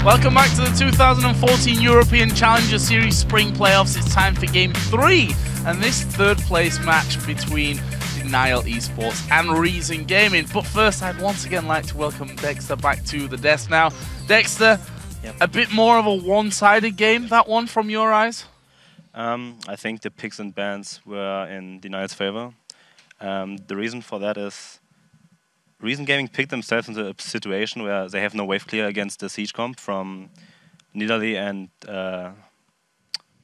Welcome back to the 2014 European Challenger Series Spring Playoffs. It's time for Game 3, and this third place match between DNL Esports and Reason Gaming. But first, I'd once again like to welcome Dexter back to the desk now. Dexter, a bit more of a one-sided game, that one, from your eyes? I think the picks and bans were in DNL's favor. The reason for that is Reason Gaming picked themselves into a situation where they have no wave clear against the siege comp from Nidalee and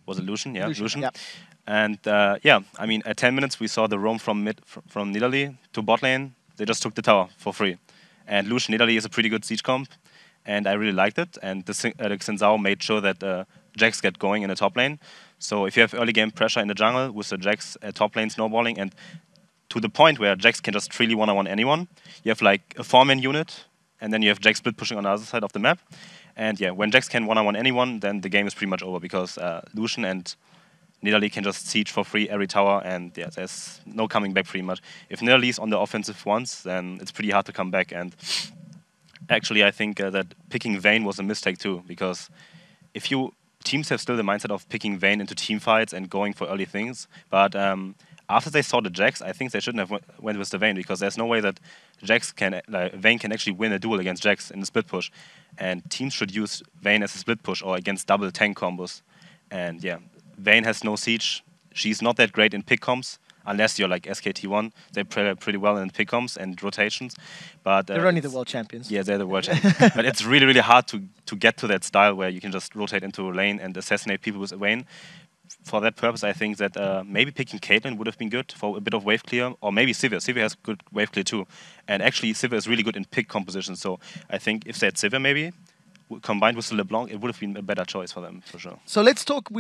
was it Laursen? Yeah, Laursen. Yeah. And yeah, I mean, at 10 minutes we saw the roam from Nidalee to bot lane. They just took the tower for free. And Laursen Nidalee is a pretty good siege comp, and I really liked it. And the Xinzao made sure that Jax get going in the top lane. So if you have early game pressure in the jungle with the Jax at top lane snowballing, and to the point where Jax can just freely one-on-one anyone, you have like a 4-man unit, and then you have Jax split pushing on the other side of the map. And yeah, when Jax can one-on-one anyone, then the game is pretty much over, because Laursen and Nidalee can just siege for free every tower, and yeah, there's no coming back pretty much. If Nidalee's on the offensive once, then it's pretty hard to come back. And actually, I think that picking Vayne was a mistake too, because if teams have still the mindset of picking Vayne into team fights and going for early things, but after they saw the Jax, I think they shouldn't have went with the Vayne, because there's no way that Vayne can actually win a duel against Jax in the split push, and teams should use Vayne as a split push or against double tank combos. And yeah, Vayne has no siege. She's not that great in pick comps, unless you're like SKT1. They play pretty well in pick comps and rotations. But they're only the world champions. Yeah, they're the world champions. But it's really, really hard to get to that style where you can just rotate into a lane and assassinate people with Vayne. For that purpose, I think that maybe picking Caitlyn would have been good for a bit of wave clear, or maybe Sivir. Sivir has good wave clear too. And actually, Sivir is really good in pick composition. So I think if they had Sivir maybe, combined with the LeBlanc, it would have been a better choice for them, for sure. So let's talk,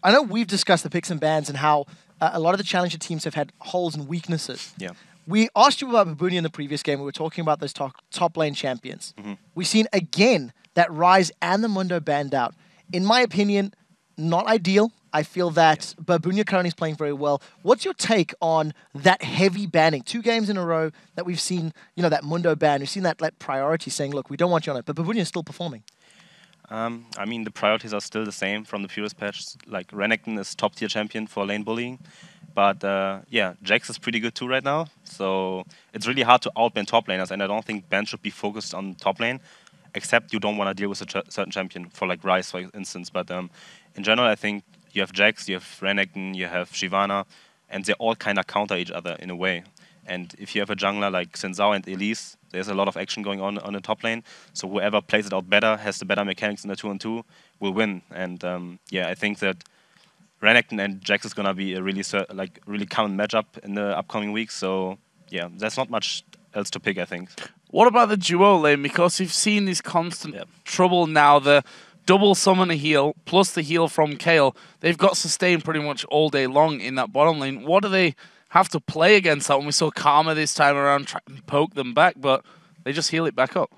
I know we've discussed the picks and bans and how a lot of the challenger teams have had holes and weaknesses. Yeah. We asked you about Babunia in the previous game. We were talking about those top lane champions. We've seen again that Ryze and the Mundo banned out. In my opinion, not ideal. I feel that Babunia currently is playing very well. What's your take on that heavy banning? 2 games in a row that we've seen, you know, that Mundo ban. We've seen that priority saying, look, we don't want you on it. But Babunia is still performing. I mean, the priorities are still the same from the previous patch. Like, Renekton is top-tier champion for lane bullying. But yeah, Jax is pretty good too right now. So it's really hard to outban top laners. And I don't think bans should be focused on top lane, except you don't want to deal with a certain champion, for like Ryze, for instance. But in general, I think you have Jax, you have Renekton, you have Shyvana, and they all kind of counter each other in a way. And if you have a jungler like Xinzao and Elise, there's a lot of action going on the top lane. So whoever plays it out better, has the better mechanics in the 2-on-2, will win. And yeah, I think that Renekton and Jax is gonna be a really common matchup in the upcoming weeks. So yeah, there's not much else to pick, I think. What about the duo lane? Because you've seen this constant trouble now, the double summon a heal, plus the heal from Kayle. They've got sustained pretty much all day long in that bottom lane. What do they have to play against that? When we saw Karma this time around try and poke them back, but they just heal it back up.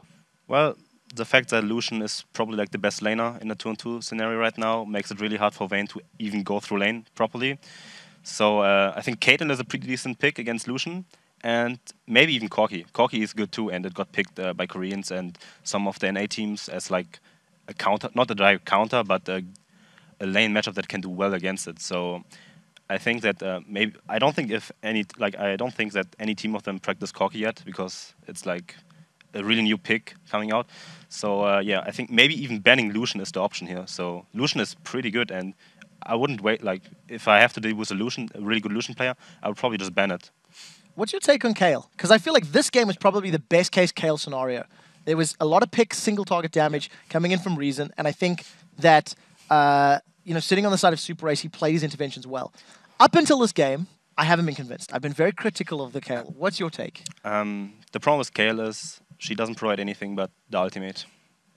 Well, the fact that Laursen is probably like the best laner in the 2-on-2 scenario right now makes it really hard for Vayne to even go through lane properly. So I think Caitlyn is a pretty decent pick against Laursen, and maybe even Corki. Corki is good too, and it got picked by Koreans and some of the NA teams as like a counter, not a direct counter, but a lane matchup that can do well against it. So I think that maybe I don't think that any team of them practiced Corki yet, because it's like a really new pick coming out. So yeah, I think maybe even banning Laursen is the option here. So Laursen is pretty good, and I wouldn't wait. Like, if I have to deal with a really good Laursen player, I would probably just ban it. What's your take on Kayle? Because I feel like this game was probably the best case Kayle scenario. There was a lot of picks, single target damage coming in from Reason, and I think that you know, sitting on the side of Super Ace, he plays interventions well. Up until this game, I haven't been convinced. I've been very critical of the Kayle. What's your take? The problem with Kayle is she doesn't provide anything but the ultimate.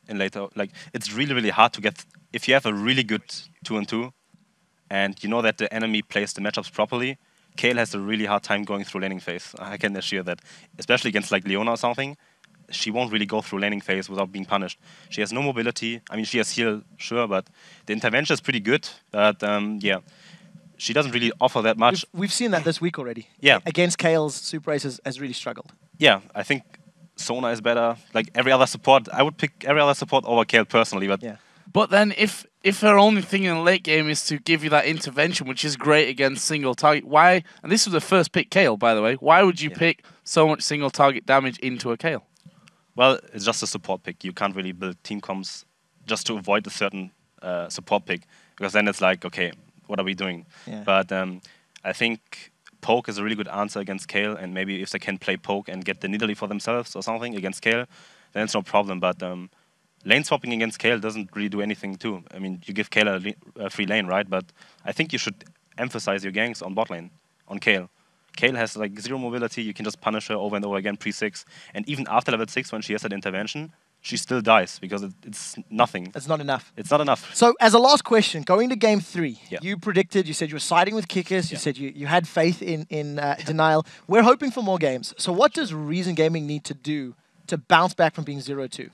In later, like, it's really, really hard to get. If you have a really good 2-on-2, and you know that the enemy plays the matchups properly, Kayle has a really hard time going through laning phase. I can assure that, especially against like Leona or something. She won't really go through laning phase without being punished. She has no mobility. I mean, she has heal, sure, but the intervention is pretty good. But yeah, she doesn't really offer that much. We've seen that this week already. Yeah. Against Kayle's Super Ace has really struggled. Yeah, I think Sona is better. Like every other support, I would pick every other support over Kale personally. But Yeah. But then if her only thing in the late game is to give you that intervention, which is great against single target, why, and this was the first pick Kale, by the way, why would you pick so much single target damage into a Kale? Well, it's just a support pick. You can't really build team comps just to avoid a certain support pick, because then it's like, okay, what are we doing? Yeah. But I think poke is a really good answer against Kale, and maybe if they can play poke and get the Nidalee for themselves or something against Kale, then it's no problem. But lane swapping against Kale doesn't really do anything too. I mean, you give Kale a free lane, right? But I think you should emphasize your ganks on bot lane, on Kale. Kale has like 0 mobility, you can just punish her over and over again pre-6. And even after level 6, when she has that intervention, she still dies because it's nothing. It's not enough. It's not enough. So, as a last question, going to game 3, Yeah. you predicted, you said you were siding with Kikis, you said you had faith in Denial. We're hoping for more games. So, what does Reason Gaming need to do to bounce back from being 0-2?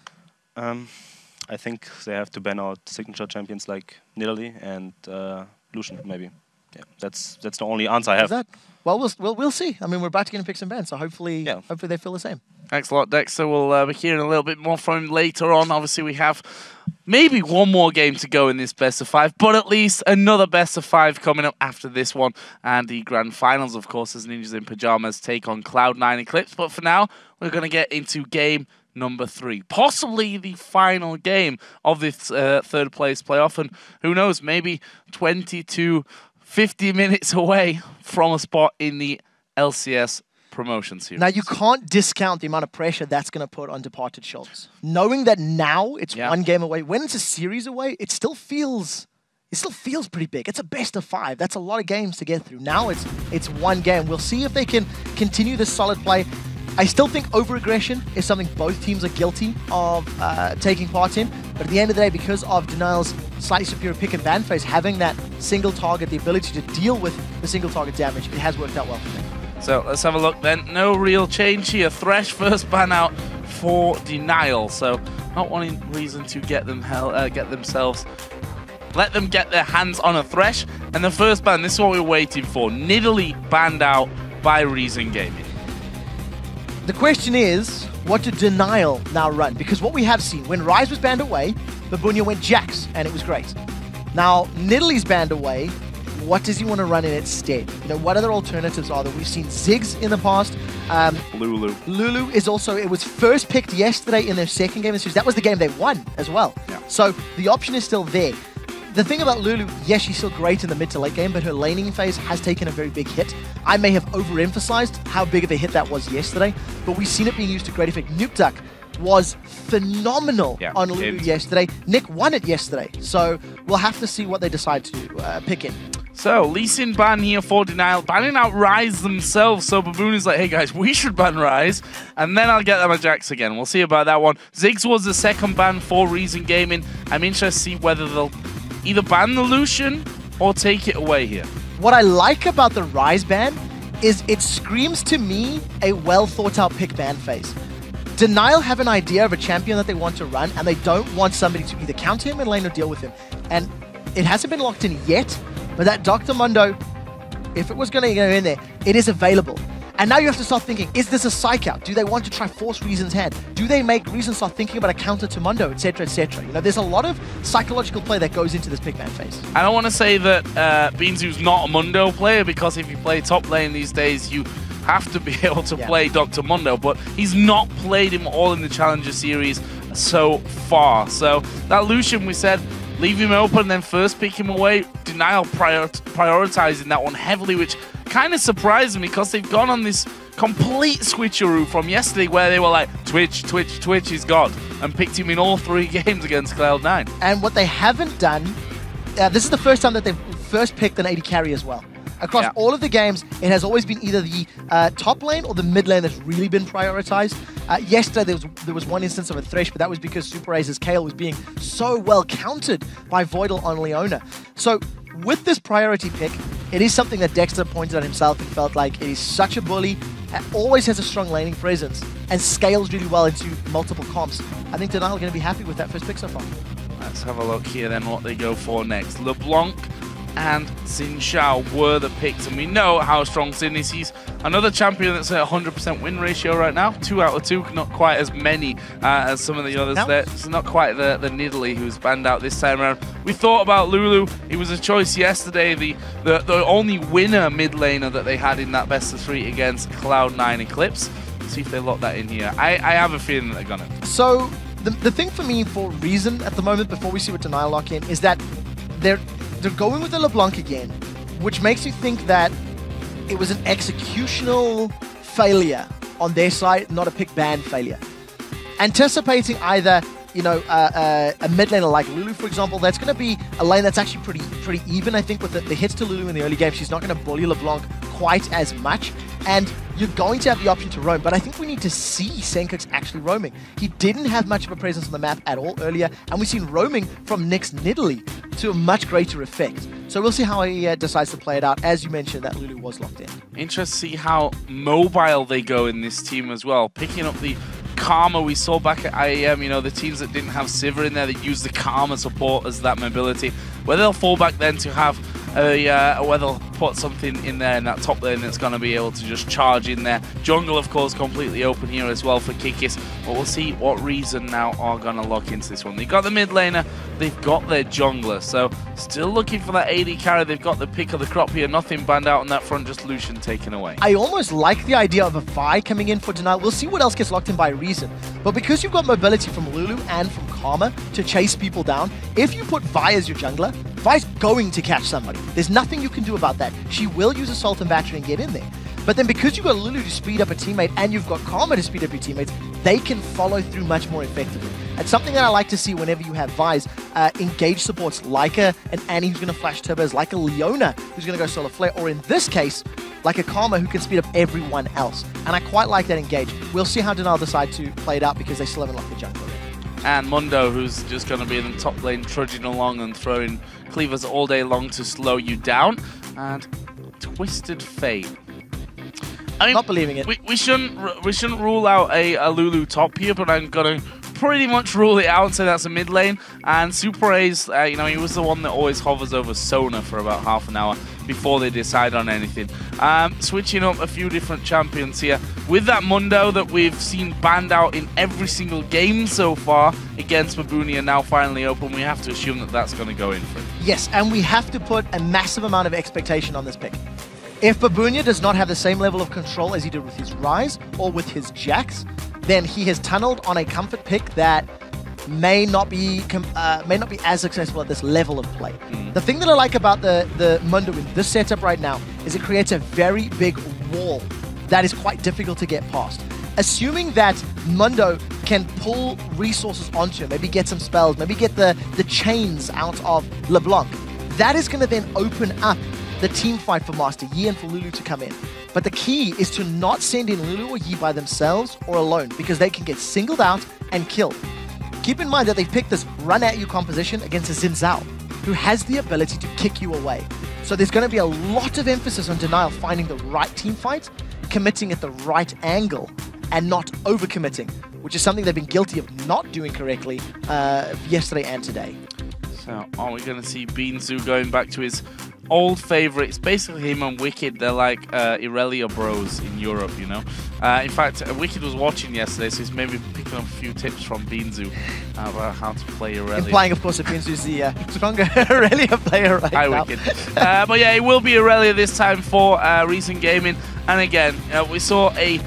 I think they have to ban out signature champions like Nidalee and Lucian, maybe. Yeah, that's the only answer I have. Is that? Well, we'll see. I mean, we're about to get in pick some bans, so hopefully they feel the same. Thanks a lot, Dexter. We'll be hearing a little bit more from him later on. Obviously, we have maybe one more game to go in this best of 5, but at least another best of 5 coming up after this one. And the grand finals, of course, as Ninjas in Pajamas take on Cloud9 Eclipse. But for now, we're going to get into game number 3. Possibly the final game of this third place playoff. And who knows, maybe 20 to 50 minutes away from a spot in the LCS promotion series. Now, you can't discount the amount of pressure that's going to put on Departed shoulders. Knowing that now it's one game away, when it's a series away, it still feels pretty big. It's a best of 5. That's a lot of games to get through. Now it's one game. We'll see if they can continue this solid play. I still think over-aggression is something both teams are guilty of taking part in. But at the end of the day, because of Denial's slightly superior pick and ban phase, having that single target, the ability to deal with the single target damage, it has worked out well for them. So let's have a look then. No real change here. Thresh first ban out for Denial. So not wanting Reason to get themselves, let them get their hands on a Thresh. And the first ban, this is what we're waiting for. Nidalee banned out by Reason Gaming. The question is, what did Denial now run? Because what we have seen, when Ryze was banned away, Babunia went Jax, and it was great. Now, Nidalee's banned away. What does he want to run in instead? You know, what other alternatives are there? We've seen Ziggs in the past. Lulu. Lulu is also, it was first picked yesterday in their second game in the series. That was the game they won as well. Yeah. So the option is still there. The thing about Lulu, yes, she's still great in the mid to late game, but her laning phase has taken a very big hit. I may have overemphasized how big of a hit that was yesterday, but we've seen it being used to great effect. Nuke Duck was phenomenal on Lulu yesterday. Nick won it yesterday, so we'll have to see what they decide to pick in. So, Lee Sin ban here for Denial, banning out Ryze themselves. So Babunia's like, hey guys, we should ban Ryze, and then I'll get them a Jax again. We'll see about that one. Ziggs was the second ban for Reason Gaming. I'm interested to see whether they'll either ban the Lucian or take it away here. What I like about the Ryze ban is it screams to me a well thought out pick ban phase. Denial have an idea of a champion that they want to run, and they don't want somebody to either counter him in lane or deal with him. And it hasn't been locked in yet, but that Dr. Mundo, if it was going to go in there, it is available. And now you have to start thinking, is this a psych out? Do they want to try force Reason's hand? Do they make Reason start thinking about a counter to Mundo, etc., etc.? You know, there's a lot of psychological play that goes into this pick ban phase. I don't want to say that beansu's not a Mundo player, because if you play top lane these days, you have to be able to play Dr. Mundo, but he's not played him all in the Challenger Series so far. So that Lucian, we said, leave him open, then first pick him away. Denial prioritizing that one heavily, which kind of surprised me because they've gone on this complete switcheroo from yesterday where they were like, Twitch, he's God, and picked him in all 3 games against Cloud9. And what they haven't done, this is the first time that they've first picked an AD carry as well. Across all of the games, it has always been either the top lane or the mid lane that's really been prioritized. Yesterday, there was one instance of a Thresh, but that was because Super Ace's Kale was being so well countered by Voidal on Leona. So with this priority pick, it is something that Dexter pointed out himself and felt like it is such a bully, always has a strong laning presence, and scales really well into multiple comps. I think Denial are going to be happy with that first pick so far. Let's have a look here then what they go for next. LeBlanc and Xin Xiao were the picks, and we know how strong Xin is. He's another champion that's at 100% win ratio right now, 2 out of 2, not quite as many as some of the others there. It's not quite the Nidalee who's banned out this time around. We thought about Lulu. He was a choice yesterday, the only winner mid laner that they had in that best of 3 against Cloud9 Eclipse. See if they lock that in here. I have a feeling that they're gonna. So the thing for me for Reason at the moment, before we see what Denial lock in, is that they're going with the LeBlanc again, which makes you think that it was an executional failure on their side, not a pick ban failure. Anticipating either, you know, a mid laner like Lulu, for example, that's going to be a lane that's actually pretty even, I think, with the hits to Lulu in the early game. She's not going to bully LeBlanc quite as much, and you're going to have the option to roam, but I think we need to see Sencux actually roaming. He didn't have much of a presence on the map at all earlier, and we've seen roaming from Nick's Nidalee to a much greater effect. So we'll see how he decides to play it out. As you mentioned, that Lulu was locked in. Interesting to see how mobile they go in this team as well, picking up the Karma we saw back at IEM, you know, the teams that didn't have Sivir in there, that used the Karma support as that mobility. Whether they'll fall back then to have whether they'll put something in there in that top lane that's going to be able to just charge in there. Jungle, of course, completely open here as well for Kikis, but we'll see what Reason now are going to lock into this one. They've got the mid laner, they've got their jungler, so still looking for that AD carry. They've got the pick of the crop here, nothing banned out on that front, just Lucian taken away. I almost like the idea of a Vi coming in for Denial. We'll see what else gets locked in by Reason, but because you've got mobility from Lulu and from Karma to chase people down, if you put Vi as your jungler, Vi's going to catch somebody. There's nothing you can do about that. She will use Assault and Battery and get in there. But then because you've got Lulu to speed up a teammate and you've got Karma to speed up your teammates, they can follow through much more effectively. It's something that I like to see whenever you have Vi's engage supports like an Annie who's going to flash turbos, like a Leona who's going to go solar flare, or in this case, like a Karma who can speed up everyone else. And I quite like that engage. We'll see how Denial decide to play it out because they still haven't locked the jungle yet. And Mundo, who's just going to be in the top lane trudging along and throwing cleavers all day long to slow you down. And Twisted Fate. I mean, not believing it. We shouldn't rule out a Lulu top here, but I'm going to pretty much rule it out and say that's a mid lane. And Super A's, you know, he was the one that always hovers over Sona for about half an hour before they decide on anything. Switching up a few different champions here. With that Mundo that we've seen banned out in every single game so far against Babunia now finally open, we have to assume that that's going to go in for it. Yes, and we have to put a massive amount of expectation on this pick. If Babunia does not have the same level of control as he did with his Ryze or with his Jax, then he has tunneled on a comfort pick that may not be as successful at this level of play. The thing that I like about the Mundo in this setup right now is it creates a very big wall that is quite difficult to get past. Assuming that Mundo can pull resources onto him, maybe get some spells, maybe get the chains out of LeBlanc, that is going to then open up the team fight for Master Yi and for Lulu to come in. But the key is to not send in Lulu or Yi by themselves or alone, because they can get singled out and killed. Keep in mind that they picked this run-at-you composition against a Xin Zhao, who has the ability to kick you away. So there's going to be a lot of emphasis on Denial finding the right team fight, committing at the right angle, and not overcommitting, which is something they've been guilty of not doing correctly yesterday and today. So are we going to see beansu going back to his old favorites? Basically him and Wicked, they're like Irelia bros in Europe, you know. In fact, Wicked was watching yesterday, so he's maybe picking up a few tips from Beansu about how to play Irelia. Implying, of course, that Beansu's the stronger Irelia player right now. Hi, Wicked. But yeah, it will be Irelia this time for Recent Gaming. And again, we saw a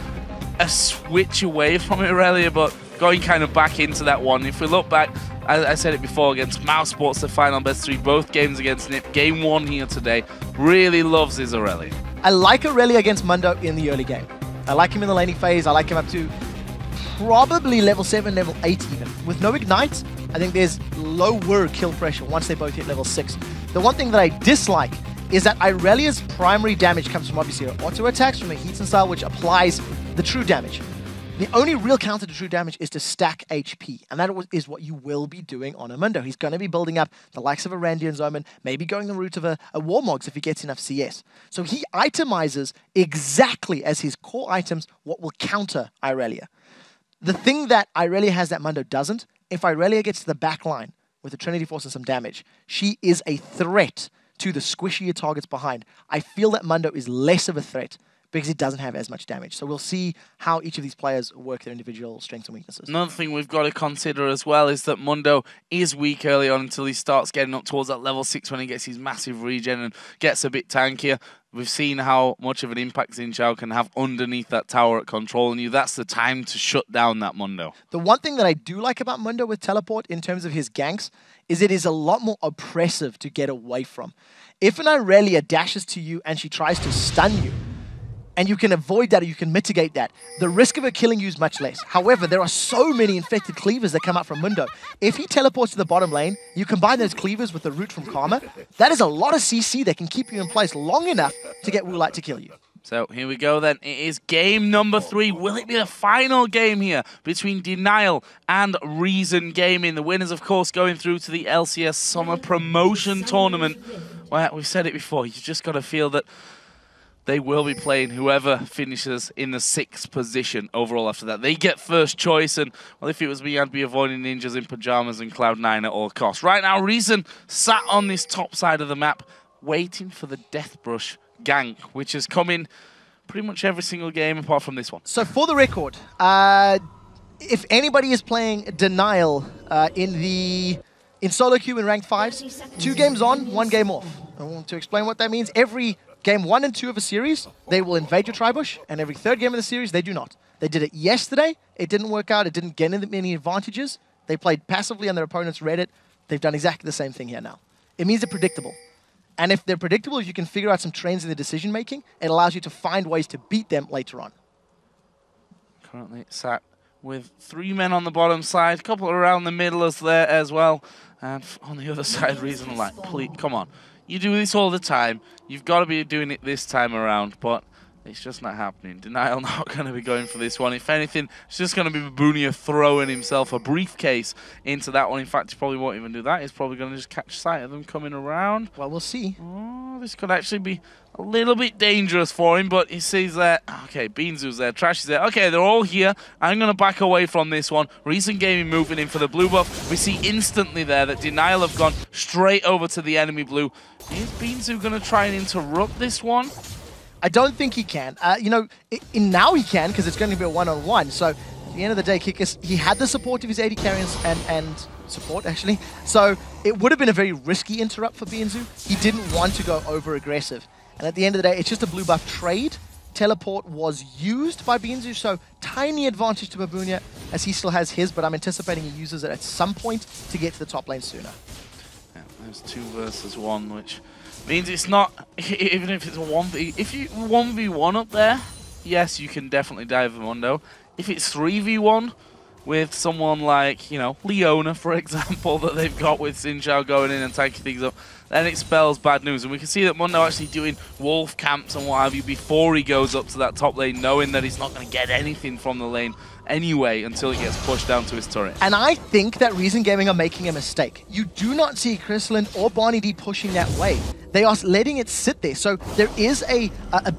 switch away from Irelia, but going kind of back into that one. If we look back, I said it before, against Mouse Sports, the final best 3, both games against Nip. Game 1 here today. Really loves his Irelia. I like Irelia against Mundo in the early game. I like him in the laning phase. I like him up to probably level 7, level 8 even. With no Ignite, I think there's lower kill pressure once they both hit level 6. The one thing that I dislike is that Irelia's primary damage comes from obviously her auto attacks, from her heat and style, which applies the true damage. The only real counter to true damage is to stack HP, and that is what you will be doing on a Mundo. He's going to be building up the likes of a Randy and Zoman, maybe going the route of a Warmogs if he gets enough CS. So he itemizes exactly as his core items what will counter Irelia. The thing that Irelia has that Mundo doesn't, if Irelia gets to the back line with a Trinity Force and some damage, she is a threat to the squishier targets behind, I feel that Mundo is less of a threat because it doesn't have as much damage. So we'll see how each of these players work their individual strengths and weaknesses. Another thing we've got to consider as well is that Mundo is weak early on until he starts getting up towards that level 6 when he gets his massive regen and gets a bit tankier. We've seen how much of an impact Xin Zhao can have underneath that tower at controlling you. That's the time to shut down that Mundo. The one thing that I do like about Mundo with teleport in terms of his ganks is it is a lot more oppressive to get away from. If an Irelia dashes to you and she tries to stun you, and you can avoid that or you can mitigate that, the risk of her killing you is much less. However, there are so many infected cleavers that come out from Mundo. If he teleports to the bottom lane, you combine those cleavers with the root from Karma, that is a lot of CC that can keep you in place long enough to get Woolite to kill you. So here we go then. It is game number 3. Will it be the final game here between DNL and Reason Gaming? The winners, of course, going through to the LCS Summer Promotion Tournament. Well, we've said it before. You've just got to feel that they will be playing whoever finishes in the 6th position overall after that. They get first choice, and, well, if it was me, I'd be avoiding ninjas in pajamas and Cloud9 at all costs. Right now, Reason sat on this top side of the map, waiting for the Deathbrush gank, which has come in pretty much every single game apart from this one. So for the record, if anybody is playing Denial in solo queue in ranked 5s, 2 games on, 1 game off. I want to explain what that means. Every game 1 and 2 of a series, they will invade your tribush, and every 3rd game of the series, they do not. They did it yesterday. It didn't work out. It didn't get any advantages. They played passively and their opponents read it. They've done exactly the same thing here now. It means they're predictable. And if they're predictable, if you can figure out some trends in the decision-making, it allows you to find ways to beat them later on. Currently sat with 3 men on the bottom side, a couple around the middle as well. And on the other side, Reason like, please, come on. You do this all the time. You've got to be doing it this time around, but it's just not happening. Denial not going to be going for this one. If anything, it's just going to be Babunia throwing himself a briefcase into that one. In fact, he probably won't even do that. He's probably going to just catch sight of them coming around. Well, we'll see. Oh, this could actually be a little bit dangerous for him, but he sees that. Okay, beansu's there, Trashy's there. Okay, they're all here. I'm going to back away from this one. Reason Gaming moving in for the blue buff. We see instantly there that Denial have gone straight over to the enemy blue. Is beansu going to try and interrupt this one? I don't think he can. You know, now he can because it's going to be a one-on-one. So at the end of the day, Kikis, he had the support of his AD carriers and support, actually. So it would have been a very risky interrupt for beansu. He didn't want to go over-aggressive. And at the end of the day, it's just a blue buff trade. Teleport was used by beansu, so tiny advantage to Babunia as he still has his, but I'm anticipating he uses it at some point to get to the top lane sooner. Yeah, there's 2 versus 1, which means it's not, even if it's a 1v, if you 1v1 up there, yes, you can definitely dive the Mundo. If it's 3v1 with someone like, you know, Leona, for example, that they've got with Xin Zhao going in and taking things up, then it spells bad news. And we can see that Mundo actually doing wolf camps and what have you before he goes up to that top lane, knowing that he's not going to get anything from the lane anyway until he gets pushed down to his turret. And I think that Reason Gaming are making a mistake. You do not see Krislund or BarneyD pushing that way. They are letting it sit there. So there is a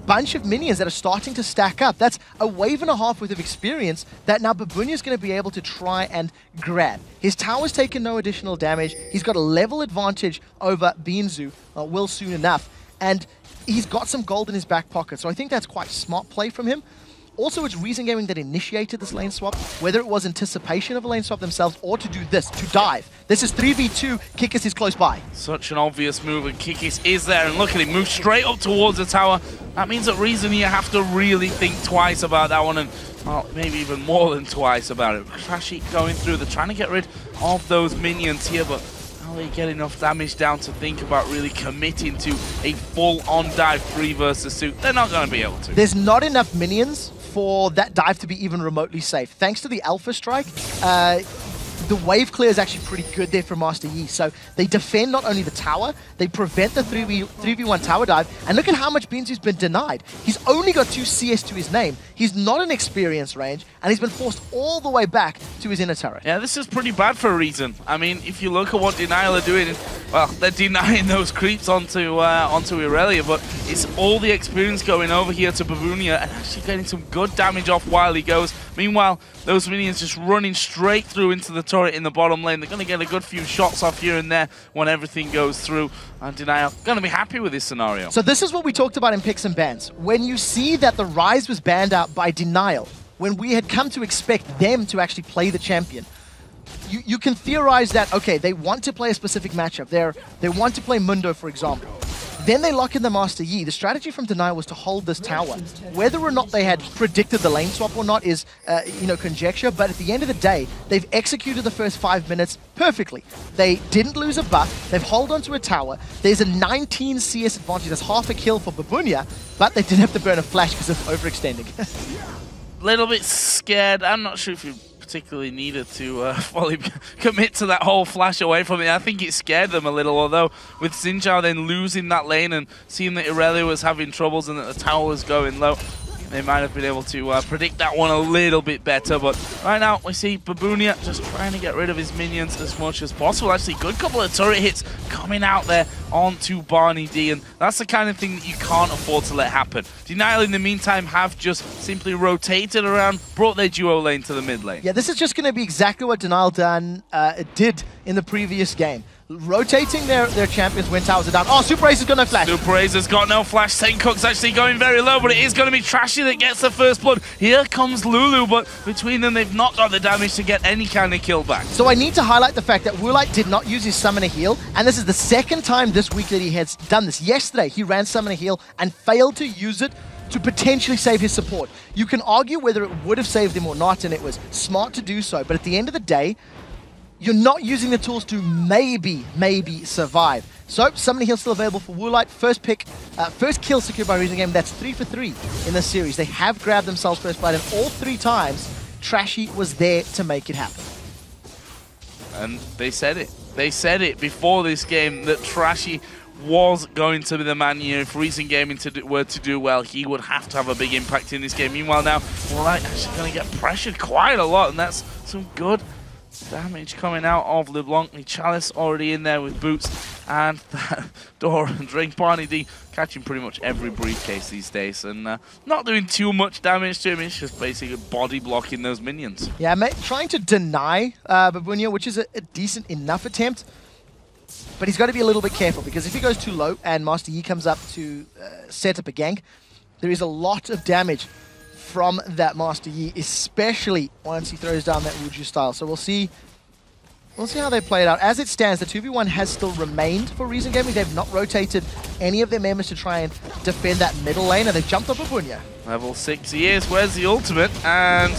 bunch of minions that are starting to stack up. That's a wave and a half worth of experience that now Babunia is going to be able to try and grab. His tower's taken no additional damage. He's got a level advantage over beansu, will soon enough. And he's got some gold in his back pocket. So I think that's quite smart play from him. Also, it's Reason Gaming that initiated this lane swap, whether it was anticipation of a lane swap themselves or to do this, to dive. This is 3v2, Kikis is close by. Such an obvious move, and Kikis is there, and look at him, move straight up towards the tower. That means that Reason you have to really think twice about that one, and well, maybe even more than twice about it. Trashy going through, they're trying to get rid of those minions here, but they get enough damage down to think about really committing to a full-on dive 3 versus 2. They're not going to be able to. There's not enough minions for that dive to be even remotely safe. Thanks to the Alpha Strike, the wave clear is actually pretty good there for Master Yi. So they defend not only the tower, they prevent the 3v1 tower dive, and look at how much beansu's been denied. He's only got 2 CS to his name. He's not an experience range, and he's been forced all the way back to his inner turret. Yeah, this is pretty bad for Reason. I mean, if you look at what Denial are doing, well, they're denying those creeps onto Irelia, but it's all the experience going over here to Babunia and actually getting some good damage off while he goes. Meanwhile, those minions just running straight through into the turret. turret in the bottom lane. They're going to get a good few shots off here and there when everything goes through. And DNL going to be happy with this scenario. So this is what we talked about in picks and bans. When you see that the Ryze was banned out by DNL, when we had come to expect them to actually play the champion, you can theorize that, okay, they want to play a specific matchup. They want to play Mundo, for example. Then they lock in the Master Yi. The strategy from DNL was to hold this tower. Whether or not they had predicted the lane swap or not is, conjecture. But at the end of the day, they've executed the first 5 minutes perfectly. They didn't lose a buff. They've held onto a tower. There's a 19 CS advantage. That's half a kill for Babunia. But they didn't have to burn a flash because of overextending. Little bit scared. I'm not sure if you particularly needed to fully commit to that whole flash away from it. I think it scared them a little, although with Xinjiao then losing that lane and seeing that Irelia was having troubles and that the tower was going low, they might have been able to predict that one a little bit better. But right now we see Babunia just trying to get rid of his minions as much as possible. Actually, good couple of turret hits coming out there onto BarneyD, and that's the kind of thing that you can't afford to let happen. DNL in the meantime have just simply rotated around, brought their duo lane to the mid lane. Yeah, this is just going to be exactly what DNL did in the previous game. Rotating their champions when towers are down. Oh, Super Ace has got no flash. Super Ace has got no flash. Sencux actually going very low, but it is going to be Trashy that gets the first blood. Here comes Lulu, but between them, they've not got the damage to get any kind of kill back. So I need to highlight the fact that Woolite did not use his Summoner Heal, and this is the second time this week that he has done this. Yesterday, he ran Summoner Heal and failed to use it to potentially save his support. You can argue whether it would have saved him or not, and it was smart to do so, but at the end of the day, you're not using the tools to maybe survive. So, Summoner Heal still available for Woolite. First kill secured by Reason Game. That's 3 for 3 in this series. They have grabbed themselves first blood, and all 3 times, Trashy was there to make it happen. And they said it. They said it before this game that Trashy was going to be the man here. If Reason Gaming were to do well, he would have to have a big impact in this game. Meanwhile now, Woolite actually going to get pressured quite a lot, and that's some good damage coming out of LeBlanc. The Chalice already in there with boots, and that door and drink. BarneyD catching pretty much every briefcase these days, and not doing too much damage to him. It's just basically body blocking those minions. Yeah, trying to deny Babunia, which is a decent enough attempt, but he's got to be a little bit careful, because if he goes too low and Master Yi comes up to set up a gank, there is a lot of damage from that Master Yi, especially once he throws down that Wuju style. So we'll see how they play it out. As it stands, the 2v1 has still remained for Reason Gaming. They've not rotated any of their members to try and defend that middle lane, and they've jumped up Babunia. Level 6 he is. Where's the ultimate? And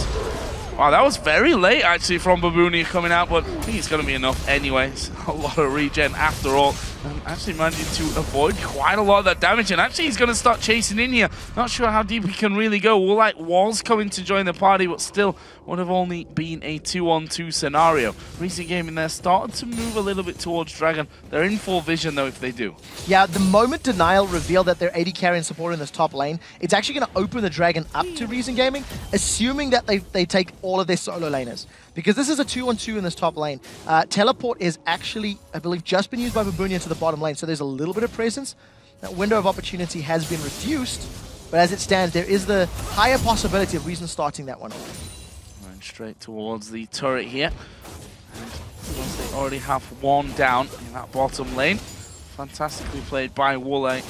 wow, that was very late actually from Babunia coming out, but I think it's going to be enough anyway. It's a lot of regen after all. And actually managing to avoid quite a lot of that damage, and actually he's going to start chasing in here. Not sure how deep he can really go. Woolite was coming to join the party, but still would have only been a 2-on-2 scenario. Reason Gaming there started to move a little bit towards Dragon. They're in full vision though if they do. Yeah, the moment DNL revealed that they're AD carry and support in this top lane, it's actually going to open the Dragon up to Reason Gaming, assuming that they take all of their solo laners. Because this is a 2-on-2 in this top lane. Teleport is actually, I believe, just been used by Babunia to the bottom lane, so there's a little bit of presence. That window of opportunity has been reduced, but as it stands, there is the higher possibility of Reason starting that one off. Going straight towards the turret here. And once they already have one down in that bottom lane. Fantastically played by Woolite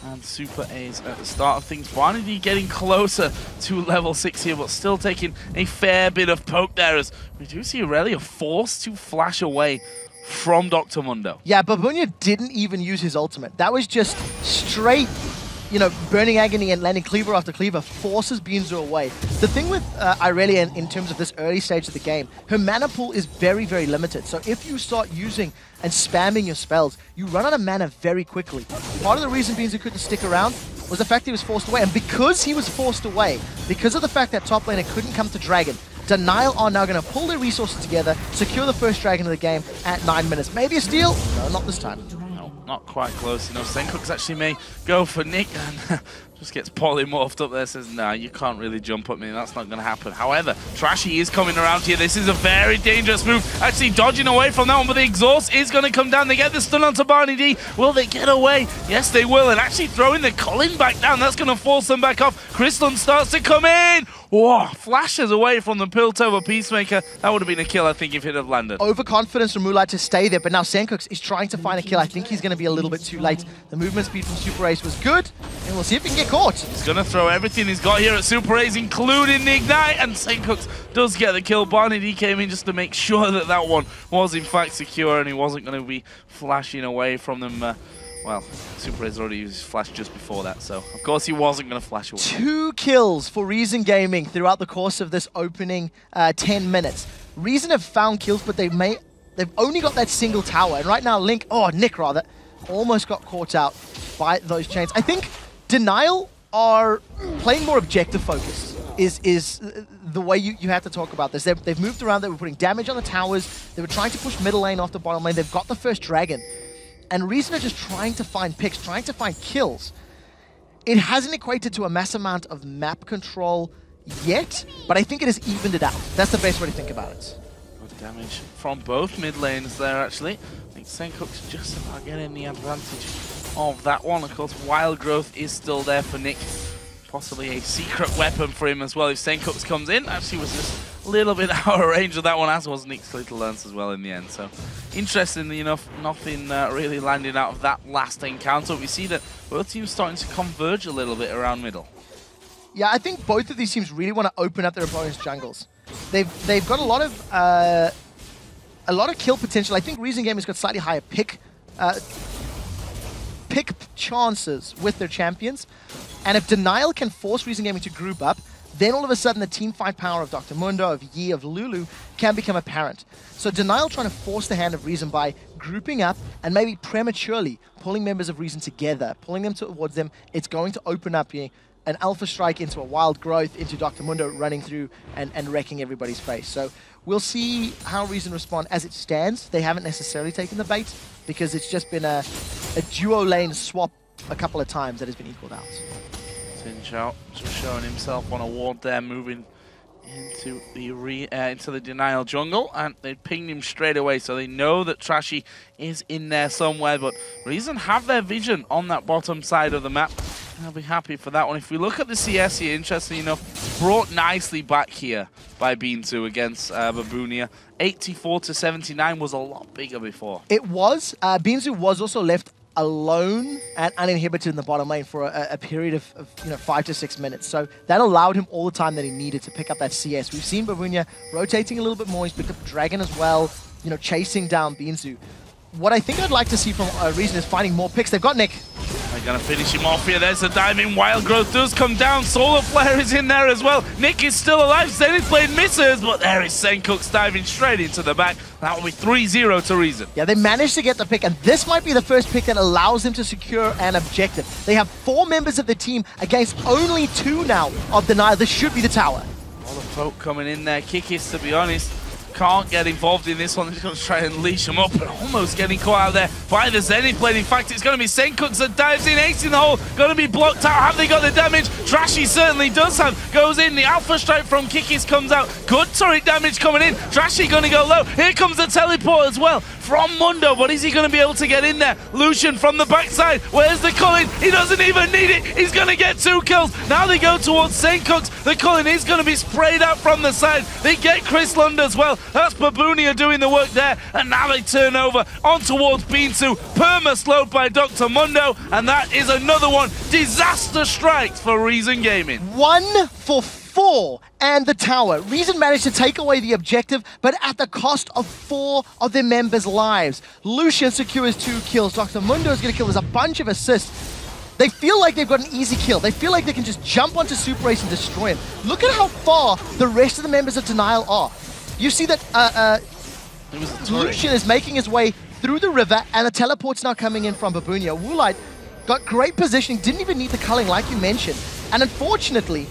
and Super A's at the start of things. BarneyD getting closer to level 6 here, but still taking a fair bit of poke there, as we do see Irelia forced to flash away from Dr. Mundo. Yeah, Babunia didn't even use his ultimate. That was just straight, Burning Agony and landing cleaver after cleaver forces beansu away. The thing with Irelia in terms of this early stage of the game, her mana pool is very, very limited. So if you start using and spamming your spells, you run out of mana very quickly. Part of the reason beansu couldn't stick around was the fact he was forced away. And because he was forced away, because of the fact that top laner couldn't come to Dragon, DNL are now going to pull their resources together, secure the first Dragon of the game at 9 minutes. Maybe a steal? No, not this time. Not quite close. Sencux actually may go for Nick, and Just gets polymorphed up there, says, nah, you can't really jump at me, that's not going to happen. However, Trashy is coming around here. This is a very dangerous move. Actually dodging away from that one, but the exhaust is going to come down. They get the stun onto BarneyD. Will they get away? Yes, they will. And actually throwing the Colin back down, that's going to force them back off. Krislund starts to come in. Whoa, flashes away from the Piltover Peacemaker. That would have been a kill, I think, if it had landed. Overconfidence from Woolite to stay there, but now Sencux is trying to find a kill. I think he's going to be a little bit too late. The movement speed from Super Ace was good, and we'll see if he can get caught. He's going to throw everything he's got here at Super Ace, including the Ignite, and Sencux does get the kill. BarneyD came in just to make sure that that one was, in fact, secure, and he wasn't going to be flashing away from them. Well, Super Ace already used his flash just before that, so of course he wasn't going to flash away. 2 kills for Reason Gaming throughout the course of this opening 10 minutes. Reason have found kills, but they've only got that single tower. And right now, Nick almost got caught out by those chains. I think Denial are playing more objective focused is the way you have to talk about this. They've moved around, they were putting damage on the towers, they were trying to push middle lane off the bottom lane, they've got the first dragon. And Reason are just trying to find picks, trying to find kills. It hasn't equated to a mass amount of map control yet, but I think it has evened it out. That's the best way to think about it. Good damage from both mid lanes there, actually. I think Sencux just about getting the advantage of that one. Of course, Wild Growth is still there for Nick. Possibly a secret weapon for him as well if Sencux comes in. Actually was just a little bit out of range of that one, as was Nick's Little Lance as well in the end. So, interestingly enough, nothing really landing out of that last encounter. We see that both teams starting to converge a little bit around middle. Yeah, I think both of these teams really want to open up their opponent's jungles. They've got a lot of kill potential. I think Reason Gaming's got slightly higher pick chances with their champions. And if Denial can force Reason Gaming to group up, then all of a sudden the team fight power of Dr. Mundo, of Yi, of Lulu can become apparent. So Denial trying to force the hand of Reason by grouping up and maybe prematurely pulling members of Reason together, pulling them towards them. It's going to open up an Alpha Strike into a Wild Growth, into Dr. Mundo running through and wrecking everybody's face. So we'll see how Reason respond. As it stands, they haven't necessarily taken the bait because it's just been a duo lane swap a couple of times that has been equaled out. Out, just showing himself on a ward there, moving into the Denial jungle, and they pinged him straight away, so they know that Trashy is in there somewhere. But Reason have their vision on that bottom side of the map. I'll be happy for that one. If we look at the CS here, interestingly enough, brought nicely back here by beansu against Babunia. 84 to 79 was a lot bigger before. It was. beansu was also left alone and uninhibited in the bottom lane for a period of 5 to 6 minutes. So that allowed him all the time that he needed to pick up that CS. We've seen Babunia rotating a little bit more. He's picked up Dragon as well, chasing down beansu. What I think I'd like to see from Reason is finding more picks. They've got Nick. They're going to finish him off here. There's a dive in. Wild Growth does come down. Solar Flare is in there as well. Nick is still alive. Zenith Blade misses, but there is Sencux diving straight into the back. That will be 3-0 to Reason. Yeah, they managed to get the pick, and this might be the first pick that allows them to secure an objective. They have 4 members of the team against only 2 now of Denial. This should be the tower. All the folk coming in there. Kikis, to be honest, can't get involved in this one. He's going to try and leash him up, but almost getting caught out there by the Zenith Blade. In fact, it's going to be Sencux that dives in, ace in the hole, going to be blocked out. Have they got the damage? Trashy certainly does have. Goes in, the Alpha Strike from Kikis comes out. Good turret damage coming in. Trashy going to go low. Here comes the teleport as well from Mundo, but is he going to be able to get in there? Lucian from the backside. Where's the Cullen? He doesn't even need it. He's going to get 2 kills. Now they go towards Sencux. The Cullen is going to be sprayed out from the side. They get Krislund as well. That's Babunia doing the work there, and now they turn over on towards beansu. Perma slowed by Dr. Mundo, and that is another one. Disaster strikes for Reason Gaming. 1 for 4 and the tower. Reason managed to take away the objective, but at the cost of 4 of their members' lives. Lucian secures 2 kills. Dr. Mundo is going to kill. There's a bunch of assists. They feel like they've got an easy kill. They feel like they can just jump onto Super Ace and destroy him. Look at how far the rest of the members of Denial are. You see that Lucian is making his way through the river, and the teleport's now coming in from Babunia. Woolite got great positioning, didn't even need the culling like you mentioned. And unfortunately,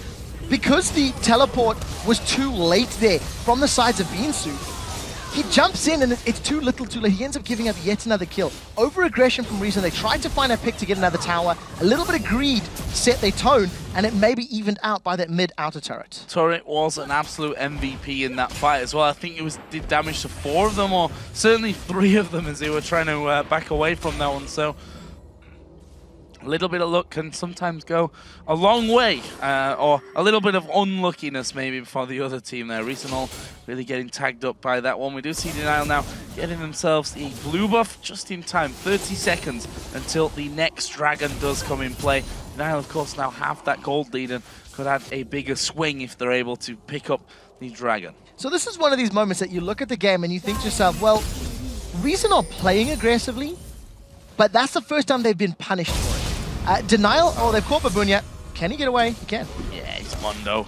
because the teleport was too late there from the sides of beansu, He jumps in and it's too little too late. He ends up giving up yet another kill. Over-aggression from Reason. They tried to find a pick to get another tower. A little bit of greed set their tone, and it may be evened out by that mid-outer turret. Turret was an absolute MVP in that fight as well. I think it did damage to 4 of them, or certainly 3 of them as they were trying to back away from that one. So a little bit of luck can sometimes go a long way, or a little bit of unluckiness maybe for the other team there. Reasonable really getting tagged up by that one. We do see DNL now getting themselves a blue buff just in time. 30 seconds until the next dragon does come in play. DNL, of course, now have that gold lead and could have a bigger swing if they're able to pick up the dragon. So this is one of these moments that you look at the game and you think to yourself, well, Reason are playing aggressively, but that's the first time they've been punished for it. Denial, oh, they've caught Babunia. Can he get away? He can. Yeah, he's Mondo.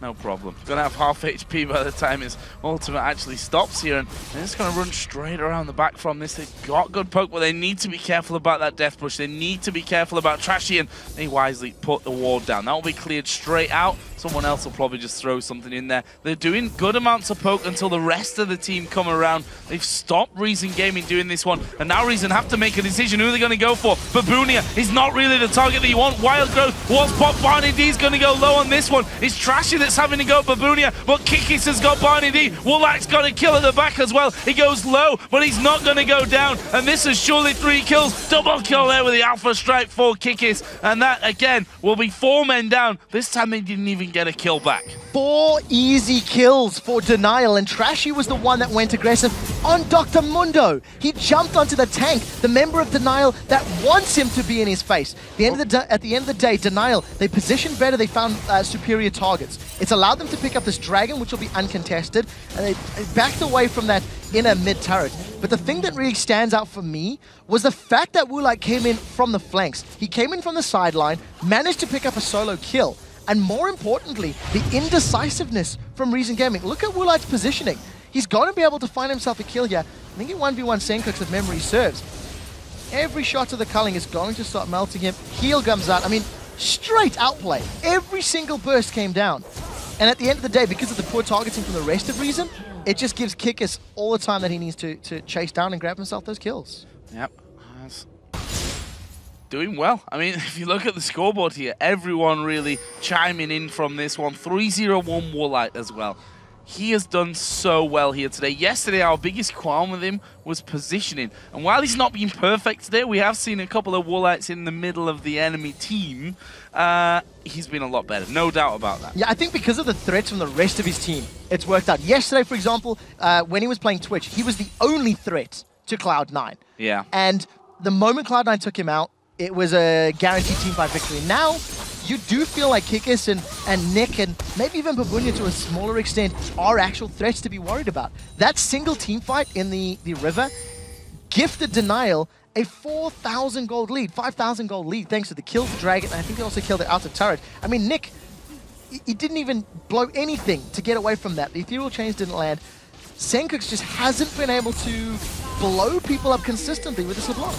No problem. Gonna have half HP by the time his ultimate actually stops here, and they're just gonna run straight around the back from this. They've got good poke, but they need to be careful about that death push. They need to be careful about Trashy, and they wisely put the ward down. That will be cleared straight out. Someone else will probably just throw something in there. They're doing good amounts of poke until the rest of the team come around. They've stopped Reason Gaming doing this one, and now Reason have to make a decision who they're going to go for. Babunia is not really the target that you want. Wild Growth was popped. BarneyD's going to go low on this one. It's Trashy that's having to go Babunia, but Kikis has got BarneyD. Woolite's got a kill at the back as well. He goes low, but he's not going to go down, and this is surely 3 kills. Double kill there with the Alpha Strike for Kikis, and that, again, will be 4 men down. This time they didn't even get a kill back. 4 easy kills for Denial, and Trashy was the one that went aggressive on Dr. Mundo. He jumped onto the tank, the member of Denial that wants him to be in his face. At the end of the day, Denial, they positioned better, they found superior targets. It's allowed them to pick up this dragon, which will be uncontested, and they backed away from that inner mid-turret. But the thing that really stands out for me was the fact that Woolite came in from the flanks. He came in from the sideline, managed to pick up a solo kill, and more importantly, the indecisiveness from Reason Gaming. Look at Woolite's positioning. He's got to be able to find himself a kill here. I think he 1v1 Sencux if memory serves. Every shot to the culling is going to start melting him. Heal comes out. I mean, straight outplay. Every single burst came down. And at the end of the day, because of the poor targeting from the rest of Reason, it just gives Kikis all the time that he needs to chase down and grab himself those kills. Yep. Doing well. I mean, if you look at the scoreboard here, everyone really chiming in from this one. 3-0-1 Woolite as well. He has done so well here today. Yesterday, our biggest qualm with him was positioning. And while he's not been perfect today, we have seen a couple of Woolites in the middle of the enemy team. He's been a lot better, no doubt about that. Yeah, I think because of the threats from the rest of his team, it's worked out. Yesterday, for example, when he was playing Twitch, he was the only threat to Cloud9. Yeah. And the moment Cloud9 took him out, it was a guaranteed teamfight victory. Now, you do feel like Kikis and Nick and maybe even Babunia to a smaller extent are actual threats to be worried about. That single teamfight in the river gifted Denial a 4,000 gold lead, 5,000 gold lead thanks to the kill of the dragon, and I think they also killed the outer turret. I mean, Nick, he didn't even blow anything to get away from that. The ethereal chains didn't land. Sencux just hasn't been able to blow people up consistently with this LeBlanc.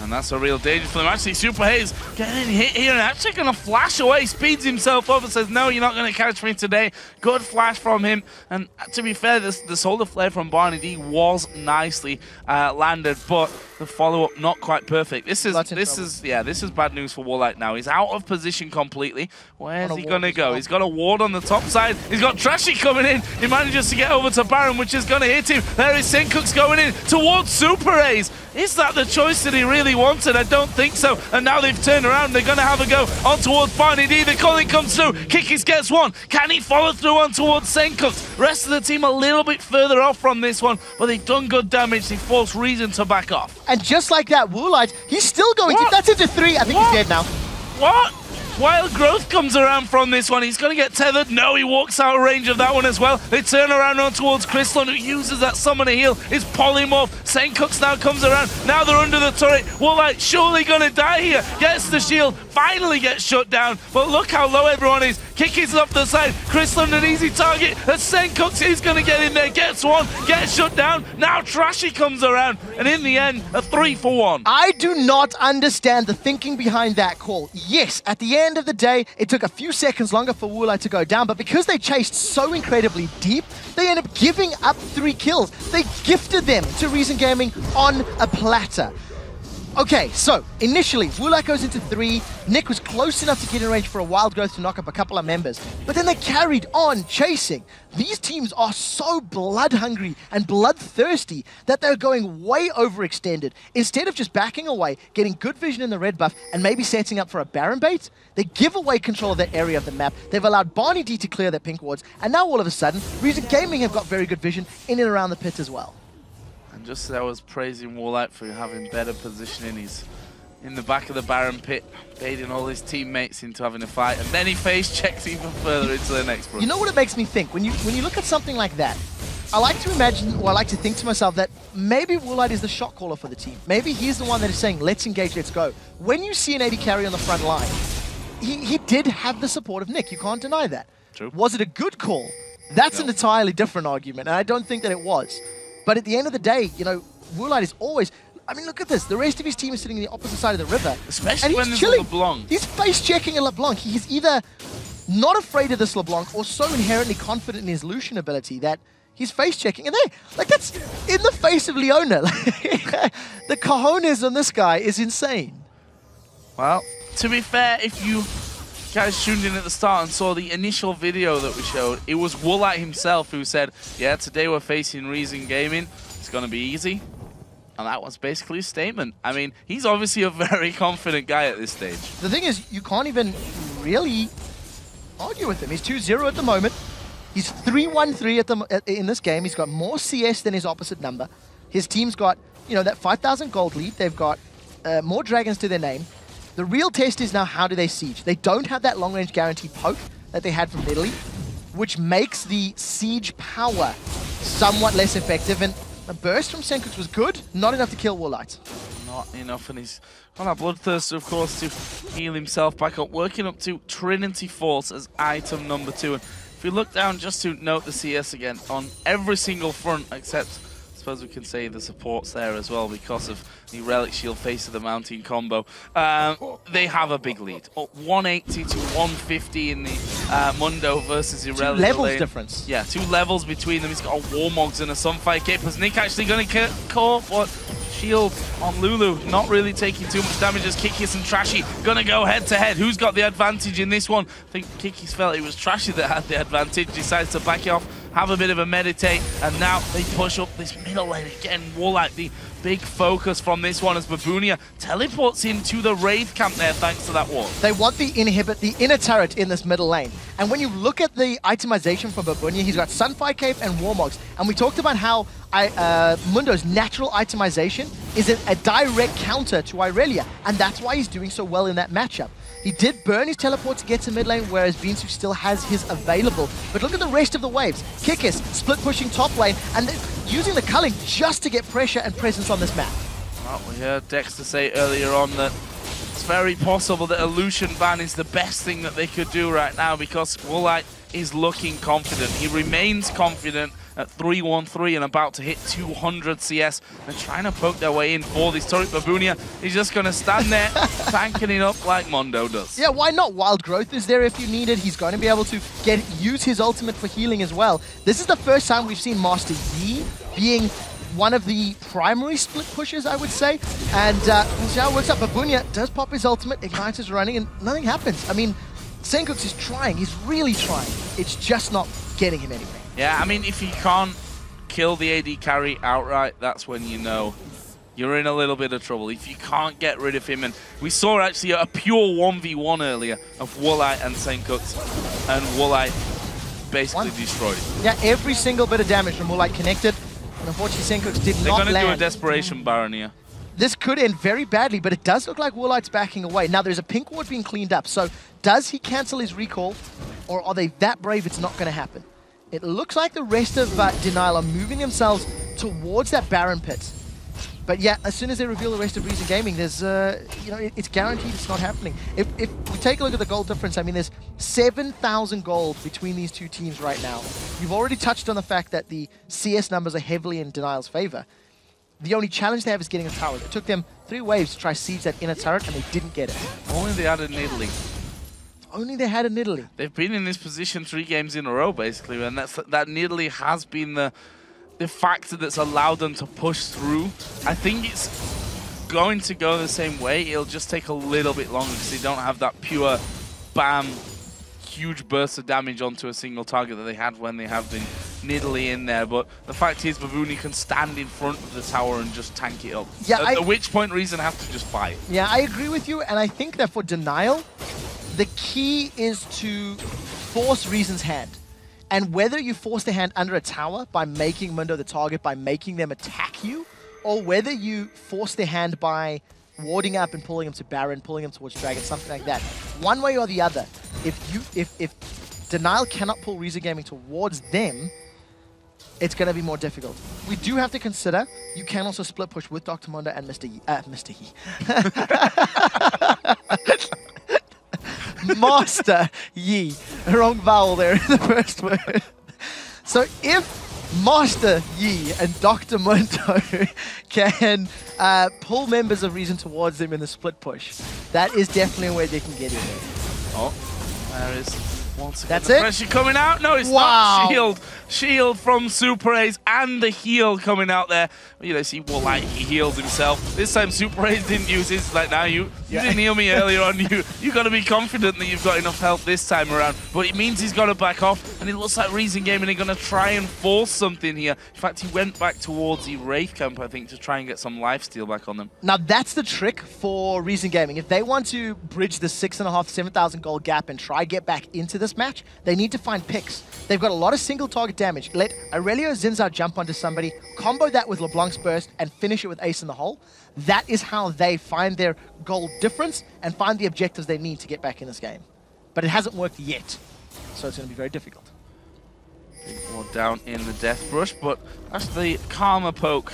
And that's a real danger for them. Actually, Super Haze getting hit here and actually going to flash away. Speeds himself up and says, no, you're not going to catch me today. Good flash from him. And to be fair, the solar flare from BarneyD was nicely landed, but the follow-up not quite perfect. This is bad news for Woolite now. He's out of position completely. Where's he going to go? He's got a ward on the top side. He's got Trashy coming in. He manages to get over to Baron, which is going to hit him. There is Sencux going in towards Super Haze. Is that the choice that he really wanted? I don't think so. And now they've turned around. They're going to have a go on towards BarneyD. The calling comes through. Kikis gets one. Can he follow through on towards Sencux? Rest of the team a little bit further off from this one, but they've done good damage. They forced Reason to back off. And just like that, Woolite, he's still going to... That's into 3. I think he's dead now. What? Wild Growth comes around from this one. He's going to get tethered. No, he walks out of range of that one as well. They turn around on towards Krislund, who uses that summoner heal. His polymorph. Sencux now comes around. Now they're under the turret. Woolite surely going to die here. Gets the shield. Finally gets shut down. But look how low everyone is. Kikis off the side. Krislund an easy target. And Sencux is going to get in there. Gets one. Gets shut down. Now Trashy comes around. And in the end, a 3 for 1. I do not understand the thinking behind that call. Yes, at the end of the day, it took a few seconds longer for Woolite to go down, but because they chased so incredibly deep, they ended up giving up 3 kills. They gifted them to Reason Gaming on a platter. Okay, so initially, Woolite goes into 3. Nick was close enough to get in range for a wild growth to knock up a couple of members, but then they carried on chasing. These teams are so blood hungry and bloodthirsty that they're going way overextended. Instead of just backing away, getting good vision in the red buff, and maybe setting up for a Baron bait, they give away control of that area of the map. They've allowed BarneyD to clear their pink wards, and now all of a sudden, Reason Gaming have got very good vision in and around the pit as well. And just as I was praising Woolite for having better positioning, he's in the back of the Baron pit, baiting all his teammates into having a fight, and then he face checks even further into the next run. You know what it makes me think? When you look at something like that, I like to imagine, or I like to think to myself that maybe Woolite is the shot caller for the team. Maybe he's the one that is saying, let's engage, let's go. When you see an AD carry on the front line, he did have the support of Nick. You can't deny that. True. Was it a good call? That's an entirely different argument, and I don't think that it was. But at the end of the day, you know, Woolite is always... I mean, look at this. The rest of his team is sitting on the opposite side of the river. Especially when there's chilling. LeBlanc. He's face-checking a LeBlanc. He's either not afraid of this LeBlanc or so inherently confident in his Lucian ability that he's face-checking. And that's in the face of Leona. The cojones on this guy is insane. Well, to be fair, if you guys tuned in at the start and saw the initial video that we showed, it was Woolite himself who said, yeah, today we're facing Reason Gaming. It's going to be easy. And that was basically a statement. I mean, he's obviously a very confident guy at this stage. The thing is, you can't even really argue with him. He's 2-0 at the moment. He's 3-1-3 in this game. He's got more CS than his opposite number. His team's got, you know, that 5,000 gold lead. They've got more dragons to their name. The real test is now, how do they siege? They don't have that long-range guaranteed poke that they had from Italy, which makes the siege power somewhat less effective. And a burst from Sencux was good, not enough to kill Woolite. Not enough, and he's got that Bloodthirster, of course, to heal himself back up, working up to Trinity Force as item number 2. And if you look down, just to note the CS again, on every single front, except, I suppose we can say the supports there as well, because of the Relic Shield Face of the Mountain combo. They have a big lead. 180 to 150 in the Mundo versus Irrelic. 2 levels difference. Yeah, 2 levels between them. He's got a Warmogs and a Sunfire Cape. Was Nick actually going to call what? Shield on Lulu, not really taking too much damage as Kikis and Trashy gonna go head to head. Who's got the advantage in this one? I think Kikis felt it was Trashy that had the advantage, decides to back it off, have a bit of a meditate, and now they push up this middle lane again. Woolite, the big focus from this one as Babunia teleports into the Wraith camp there thanks to that wall. They want the inner turret in this middle lane. And when you look at the itemization from Babunia, he's got Sunfire Cape and Warmogs. And we talked about how Mundo's natural itemization is a direct counter to Irelia, and that's why he's doing so well in that matchup. He did burn his teleport to get to mid lane, whereas beansu still has his available. But look at the rest of the waves. Kikis split pushing top lane and using the culling just to get pressure and presence on this map. Well, we heard Dexter say earlier on that it's very possible that a Lucian ban is the best thing that they could do right now, because Woolite is looking confident. He remains confident at 3-1-3 and about to hit 200 CS. They're trying to poke their way in for this turret. Babunia is just going to stand there, tanking it up like Mondo does. Yeah, why not? Wild Growth is there if you need it. He's going to be able to use his ultimate for healing as well. This is the first time we've seen Master Yi being one of the primary split pushers, I would say. And we'll see how it works out. Babunia does pop his ultimate, Ignite is running, and nothing happens. I mean, Sencux is trying. He's really trying. It's just not getting him anywhere. Yeah, I mean, if he can't kill the AD carry outright, that's when you know you're in a little bit of trouble. If you can't get rid of him, and we saw actually a pure 1v1 earlier of Woolite and Sencux, and Woolite basically destroyed him. Yeah, every single bit of damage from Woolite connected, and unfortunately Sencux did not land. They're going to do a desperation Baron here. This could end very badly, but it does look like Woolite's backing away. Now, there's a pink ward being cleaned up, so does he cancel his recall, or are they that brave it's not going to happen? It looks like the rest of Denial are moving themselves towards that Baron pit. But yeah, as soon as they reveal the rest of Reason Gaming, there's, you know, it's guaranteed it's not happening. If we take a look at the gold difference, I mean, there's 7,000 gold between these two teams right now. You've already touched on the fact that the CS numbers are heavily in Denial's favor. The only challenge they have is getting a tower. It took them 3 waves to try siege that inner turret, and they didn't get it. Only they had it in Italy. Only they had in Italy. They've been in this position 3 games in a row, basically, and that Italy has been the factor that's allowed them to push through. I think it's going to go the same way. It'll just take a little bit longer because they don't have that pure bam, huge burst of damage onto a single target that they had when they have been Nidalee in there. But the fact is, Babunia can stand in front of the tower and just tank it up. Yeah, at which point, Reason has to just fight. Yeah, I agree with you, and I think that for Denial, the key is to force Reason's hand. And whether you force their hand under a tower by making Mundo the target, by making them attack you, or whether you force their hand by warding up and pulling them to Baron, pulling them towards Dragon, something like that. One way or the other, if Denial cannot pull Reason Gaming towards them, it's going to be more difficult. We do have to consider, you can also split push with Dr. Mundo and Mr. Yi. Master Yi. Wrong vowel there in the first word. So if Master Yi and Dr. Mundo can pull members of Reason towards them in the split push, that is definitely a way they can get in there. Oh, there is once again That's the it? pressure coming out. No, it's not. Shield from Super Ace and the heal coming out there. You know, see Woolite, he heals himself. This time Super Ace didn't use his, like, now you didn't heal me earlier on. You got to be confident that you've got enough health this time around. But it means he's got to back off, and it looks like Reason Gaming are going to try and force something here. In fact, he went back towards the Wraith camp, I think, to try and get some lifesteal back on them. Now that's the trick for Reason Gaming. If they want to bridge the 6,500, 7,000 gold gap and try get back into this match, they need to find picks. They've got a lot of single target damage. Let Aurelio Zinzao jump onto somebody, combo that with LeBlanc's burst, and finish it with Ace in the hole. That is how they find their gold difference and find the objectives they need to get back in this game. But it hasn't worked yet, so it's going to be very difficult. Big ward down in the Death Brush, but actually Karma Poke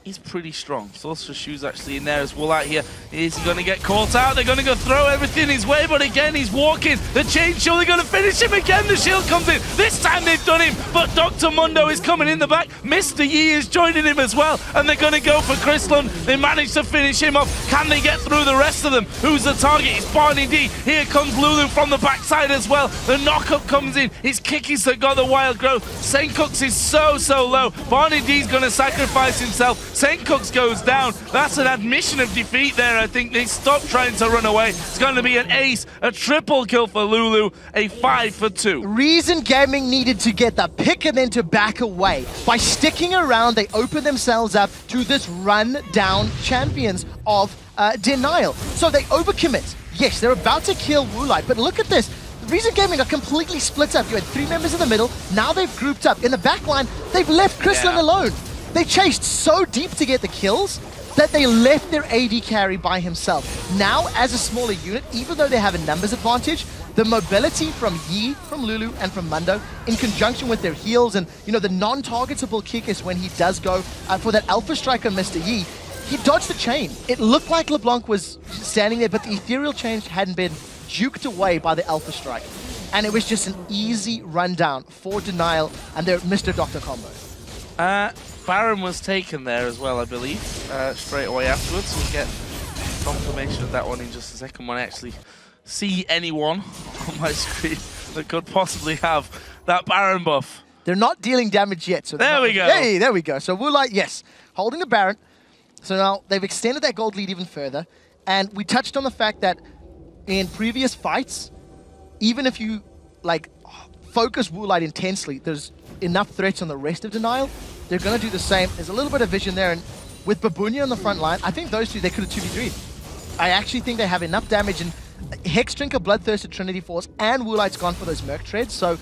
is pretty strong. Sorcerer's Shoes actually in there as well out here. Is he going to get caught out? They're going to go throw everything his way, but again, he's walking. The chain shield, they're going to finish him again. The shield comes in. This time they've done him, but Dr. Mundo is coming in the back. Mr. Yi is joining him as well, and they're going to go for Krislund. They managed to finish him off. Can they get through the rest of them? Who's the target? It's BarneyD. Here comes Lulu from the backside as well. The knockup comes in. It's Kikis that got the wild growth. Sencux is so low. BarneyD's going to sacrifice himself. Sencux goes down. That's an admission of defeat there. I think they stopped trying to run away. It's going to be an ace, a triple kill for Lulu, a 5 for 2. Reason Gaming needed to get the pick and then to back away. By sticking around, they open themselves up to this run-down champions of Denial. So they overcommit. Yes, they're about to kill Woolite, but look at this. Reason Gaming are completely split up. You had 3 members in the middle. Now they've grouped up. In the back line, they've left Krislund alone. They chased so deep to get the kills that they left their AD carry by himself. Now, as a smaller unit, even though they have a numbers advantage, the mobility from Yi, from Lulu, and from Mundo, in conjunction with their heals and, you know, the non-targetable Kikis when he does go for that Alpha Striker, Mr. Yi, he dodged the chain. It looked like LeBlanc was standing there, but the Ethereal Chain hadn't been juked away by the Alpha Strike. And it was just an easy rundown for Denial and their Mr. Doctor combo. Baron was taken there as well, I believe, straight away afterwards. We'll get confirmation of that one in just a second when I actually see anyone on my screen that could possibly have that Baron buff. They're not dealing damage yet. So there we go. Hey, there we go. So Woolite, yes, holding the Baron. So now they've extended that gold lead even further. And we touched on the fact that in previous fights, even if you like focus Woolite intensely, there's enough threats on the rest of Denial. They're going to do the same. There's a little bit of vision there, and with Babunia on the front line, I think those two, they could have 2v3'd. I actually think they have enough damage, and Hex Drinker, Bloodthirsted Trinity Force, and Woolite's gone for those Merc Treads, so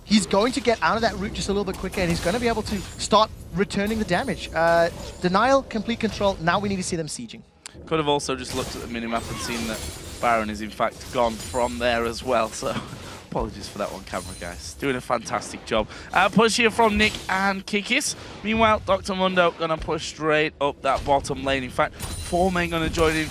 he's going to get out of that route just a little bit quicker, and he's going to be able to start returning the damage. Denial, complete control. Now we need to see them sieging. Could have also just looked at the minimap and seen that Baron is in fact gone from there as well, so apologies for that one, camera guys. Doing a fantastic job. Push here from Nick and Kikis. Meanwhile, Dr. Mundo gonna push straight up that bottom lane. In fact, 4 men gonna join in.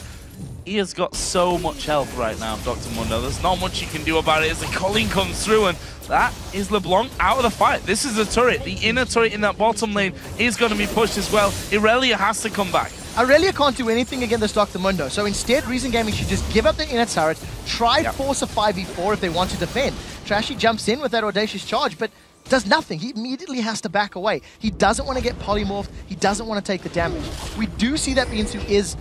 He has got so much health right now, Dr. Mundo. There's not much you can do about it as the Colleen comes through, and that is LeBlanc out of the fight. This is a turret. The inner turret in that bottom lane is going to be pushed as well. Irelia has to come back. Irelia can't do anything against Dr. Mundo, so instead Reason Gaming should just give up the inner turret, try force a 5v4 if they want to defend. Trashy jumps in with that audacious charge, but does nothing. He immediately has to back away. He doesn't want to get polymorphed. He doesn't want to take the damage. We do see that beansu is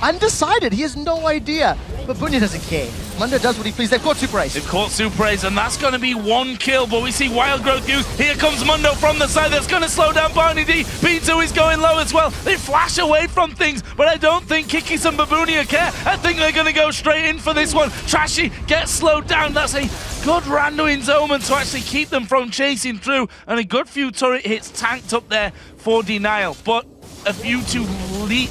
undecided. He has no idea. But Babunia doesn't care. Mundo does what he pleases. They've caught Super Ace. They've caught Super Ace, and that's going to be 1 kill. But we see Wild Growth use. Here comes Mundo from the side. That's going to slow down BarneyD. beansu is going low as well. They flash away from things, but I don't think Kikis and Babunia care. I think they're going to go straight in for this one. Trashy gets slowed down. That's a good Randuin's Omen to actually keep them from chasing through, and a good few turret hits tanked up there for Denial, but a few too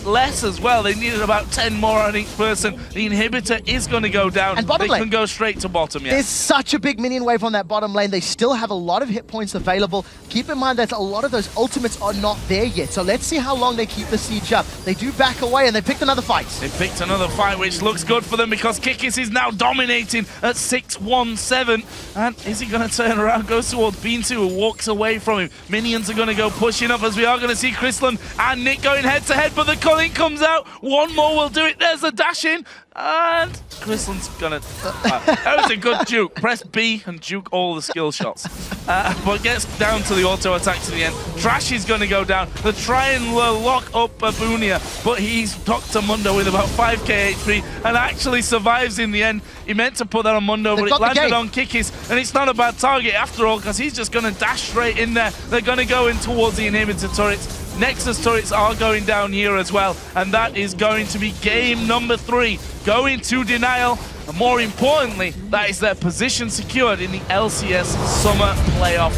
less as well. They needed about 10 more on each person. The inhibitor is going to go down. And bottom they lane can go straight to bottom, There's such a big minion wave on that bottom lane. They still have a lot of hit points available. Keep in mind that a lot of those ultimates are not there yet, so let's see how long they keep the siege up. They do back away, and they picked another fight. They picked another fight, which looks good for them because Kikis is now dominating at 6-1-7. And is he going to turn around? Goes towards beansu, who walks away from him. Minions are going to go pushing up, as we are going to see Krislund and Nick going head-to-head, but the culling comes out. One more will do it. There's the dash in, and Krislund's gonna... that was a good juke. Press B and juke all the skill shots. But gets down to the auto attack to the end. Trashy's gonna go down. They try and lock up Babunia, but he's Dr. Mundo with about 5k HP and actually survives in the end. He meant to put that on Mundo, but it landed on Kikis, and it's not a bad target after all, because he's just gonna dash straight in there. They're gonna go in towards the inhibitor turrets. Nexus turrets are going down here as well, and that is going to be game number 3, going to Denial, and more importantly, that is their position secured in the LCS Summer Playoff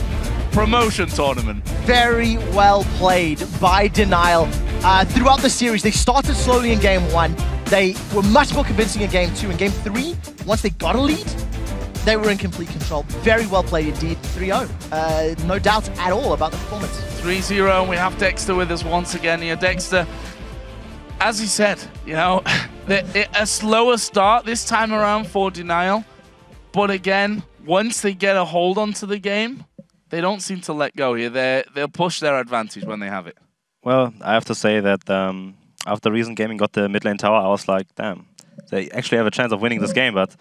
Promotion Tournament. Very well played by Denial. Throughout the series, they started slowly in game 1. They were much more convincing in game 2. In game 3, once they got a lead, they were in complete control. Very well played indeed. 3-0. No doubts at all about the performance. 3-0, and we have Dexter with us once again here. Dexter, as he said, you know, a slower start this time around for Denial, but again, once they get a hold onto the game, they don't seem to let go here. They'll push their advantage when they have it. Well, I have to say that after Reason Gaming got the mid lane tower, I was like, damn, they actually have a chance of winning this game, but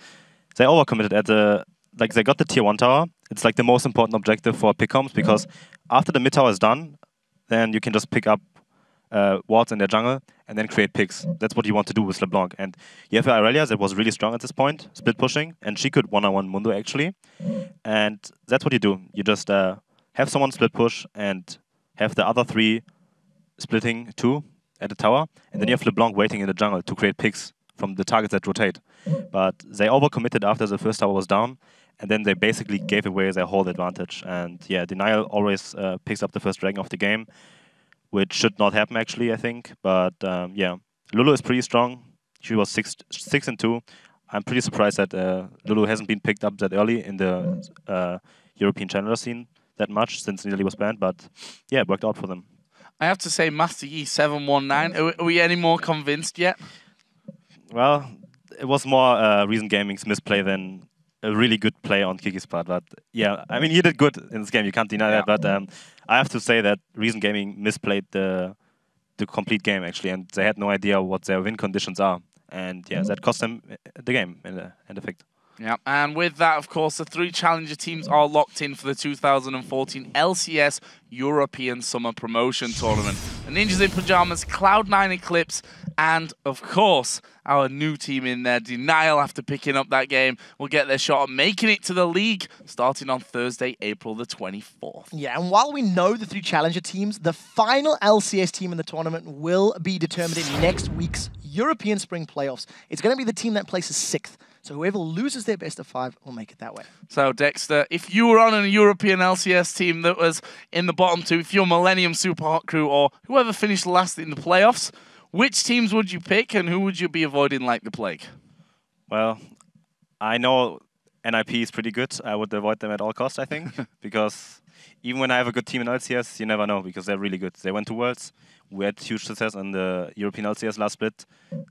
they overcommitted at the... Like, they got the tier 1 tower. It's like the most important objective for pick comps, because after the mid tower is done, then you can just pick up wards in their jungle and then create picks. That's what you want to do with LeBlanc. And you have Irelia that was really strong at this point, split pushing, and she could one-on-one Mundo actually. And that's what you do. You just have someone split push and have the other 3 splitting 2 at the tower, and then you have LeBlanc waiting in the jungle to create picks from the targets that rotate. But they overcommitted after the first tower was down, and then they basically gave away their whole advantage. And yeah, Denial always picks up the first dragon of the game, which should not happen actually, I think. But yeah, Lulu is pretty strong. She was 6-2. I'm pretty surprised that Lulu hasn't been picked up that early in the European challenger scene that much since Nidalee was banned. But yeah, it worked out for them. I have to say, Master Yi 719. Are we any more convinced yet? Well, it was more Reason Gaming's misplay than a really good play on Kikis' part. But yeah, I mean, he did good in this game. You can't deny that. But I have to say that Reason Gaming misplayed the complete game, actually. And they had no idea what their win conditions are. And yeah, that cost them the game in the end effect. Yeah, and with that, of course, the 3 challenger teams are locked in for the 2014 LCS European Summer Promotion Tournament. The Ninjas in Pyjamas, Cloud9 Eclipse, and, of course, our new team in there, Denial, after picking up that game, will get their shot at making it to the league starting on Thursday, April the 24th. Yeah, and while we know the 3 challenger teams, the final LCS team in the tournament will be determined in next week's European Spring Playoffs. It's going to be the team that places 6th. So whoever loses their best of 5 will make it that way. So Dexter, if you were on a European LCS team that was in the bottom 2, if you're Millennium Super Hot Crew or whoever finished last in the playoffs, which teams would you pick and who would you be avoiding like the plague? Well, I know NIP is pretty good. I would avoid them at all costs, I think, because even when I have a good team in LCS, you never know, because they're really good. They went to Worlds. We had huge success on the European LCS last split.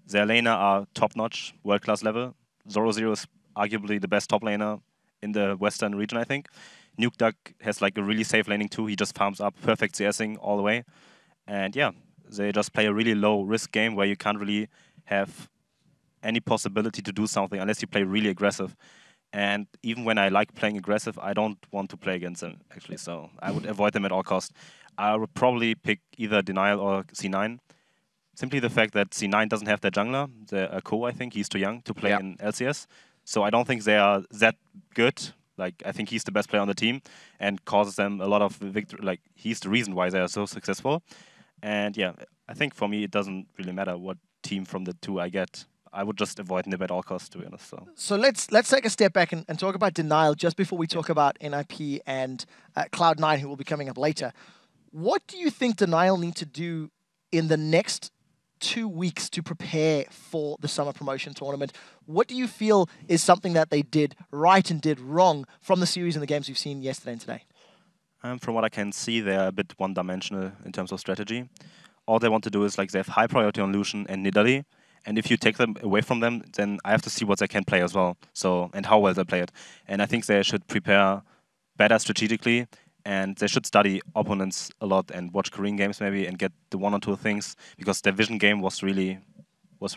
Their laner are top-notch, world-class level. Zoro Zero is arguably the best top laner in the western region, I think. Nuke Duck has like a really safe laning too. He just farms up, perfect CSing all the way. And yeah, they just play a really low risk game where you can't really have any possibility to do something unless you play really aggressive. And even when I like playing aggressive, I don't want to play against them, actually. So I would avoid them at all costs. I would probably pick either Denial or C9. Simply the fact that C9 doesn't have their jungler, the Ko, I think. He's too young to play in LCS. So I don't think they are that good. Like, I think he's the best player on the team and causes them a lot of victory. Like, he's the reason why they are so successful. And yeah, I think for me, it doesn't really matter what team from the two I get. I would just avoid Nib at all costs, to be honest. So let's take a step back and talk about Denial just before we talk about NIP and Cloud9, who will be coming up later. What do you think Denial need to do in the next 2 weeks to prepare for the summer promotion tournament? What do you feel is something that they did right and did wrong from the series and the games we've seen yesterday and today? From what I can see, they're a bit one-dimensional in terms of strategy. All they want to do is like they have high priority on Lucian and Nidalee. And if you take them away from them, then I have to see what they can play as well. So, and how well they play it. And I think they should prepare better strategically, and they should study opponents a lot and watch Korean games maybe and get the one or two things, because their vision game was really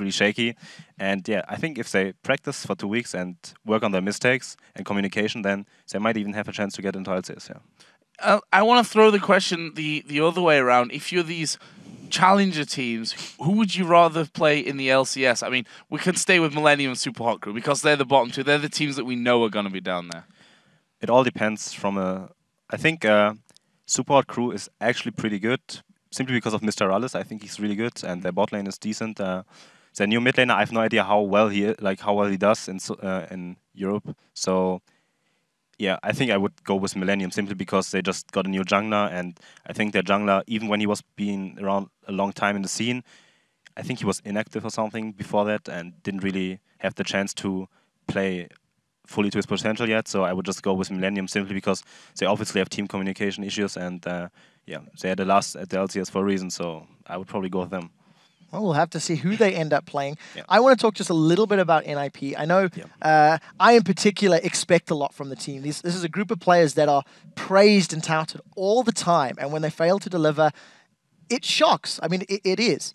shaky. And yeah, I think if they practice for 2 weeks and work on their mistakes and communication, then they might even have a chance to get into LCS. Yeah. I want to throw the question the other way around. If you're these challenger teams, who would you rather play in the LCS? I mean, we can stay with Millennium and Super Hot Crew because they're the bottom two. They're the teams that we know are going to be down there. It all depends from I think Super Hot Crew is actually pretty good, simply because of Mr. Rallis. I think he's really good, and their bot lane is decent. Their new mid laner, I have no idea how well he does in Europe. So yeah, I think I would go with Millennium simply because they just got a new jungler, and I think their jungler, even when he was being around a long time in the scene, I think he was inactive or something before that and didn't really have the chance to play fully to his potential yet. So I would just go with Millennium simply because they obviously have team communication issues, and yeah, they had the last at the LCS for a reason, so I would probably go with them. Well, we'll have to see who they end up playing. Yeah. I want to talk just a little bit about NIP. I know I, in particular, expect a lot from the team. This is a group of players that are praised and touted all the time, and when they fail to deliver, it shocks. I mean, it is.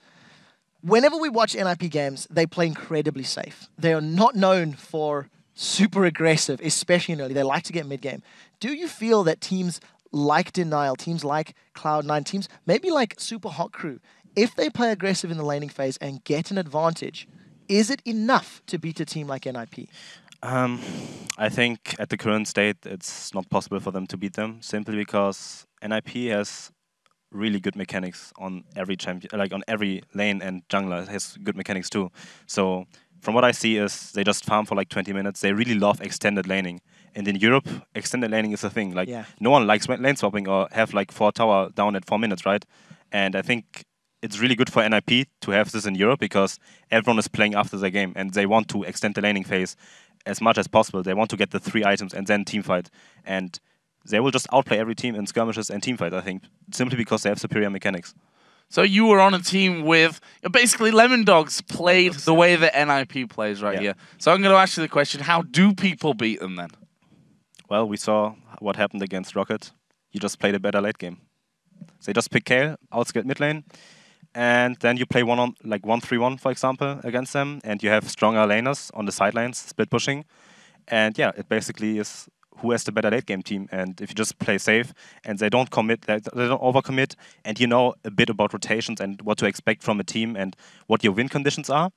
Whenever we watch NIP games, they play incredibly safe. They are not known for super aggressive, especially in early. They like to get mid-game. Do you feel that teams like Denial, teams like Cloud9, teams maybe like Super Hot Crew, if they play aggressive in the laning phase and get an advantage, is it enough to beat a team like NIP? I think at the current state, it's not possible for them to beat them, simply because NIP has really good mechanics on every champion, like on every lane, and jungler has good mechanics too. So from what I see is they just farm for like 20 minutes. They really love extended laning. And in Europe, extended laning is a thing. Like no one likes lane swapping or have like 4 tower down at 4 minutes, right? And I think it's really good for NIP to have this in Europe because everyone is playing after their game and they want to extend the laning phase as much as possible. They want to get the 3 items and then teamfight. And they will just outplay every team in skirmishes and teamfight, I think, simply because they have superior mechanics. So you were on a team with basically Lemon Dogs played the way that NIP plays here. So I'm going to ask you the question, how do people beat them then? Well, we saw what happened against Rocket. You just played a better late game. They just pick Kayle, outskilled mid lane, and then you play 1-3-1, for example, against them, and you have stronger laners on the sidelines, split pushing. And yeah, it basically is who has the better late game team. And if you just play safe and they don't commit, they don't overcommit, and you know a bit about rotations and what to expect from a team and what your win conditions are,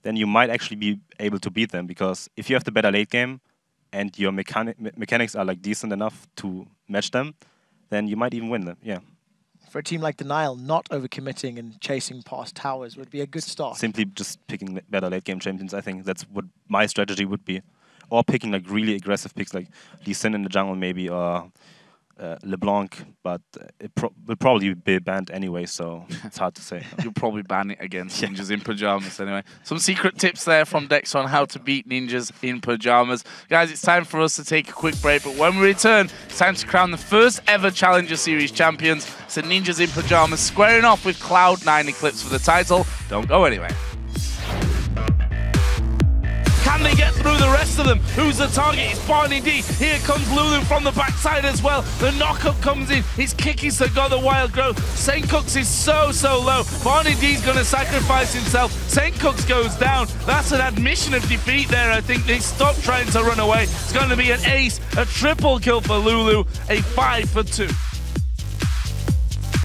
then you might actually be able to beat them. Because if you have the better late game and your mechanics are like decent enough to match them, then you might even win them. Yeah. For a team like Denial, not overcommitting and chasing past towers would be a good start. Simply just picking better late game champions. I think that's what my strategy would be. Or picking like really aggressive picks like Lee Sin in the jungle maybe, or LeBlanc, but it will probably be banned anyway, so it's hard to say. You'll probably ban it against Ninjas in Pyjamas anyway. Some secret tips there from Dex on how to beat Ninjas in Pyjamas. Guys, it's time for us to take a quick break, but when we return, it's time to crown the first ever Challenger Series champions. So Ninjas in Pyjamas squaring off with Cloud9 Eclipse for the title. Don't go anywhere. Can they get through the rest of them? Who's the target? It's BarneyD. Here comes Lulu from the backside as well. The knockup comes in. It's Kikis that got the wild growth. Sencux is so low. BarneyD's going to sacrifice himself. Sencux goes down. That's an admission of defeat there. I think they stopped trying to run away. It's going to be an ace, a triple kill for Lulu, a 5 for 2.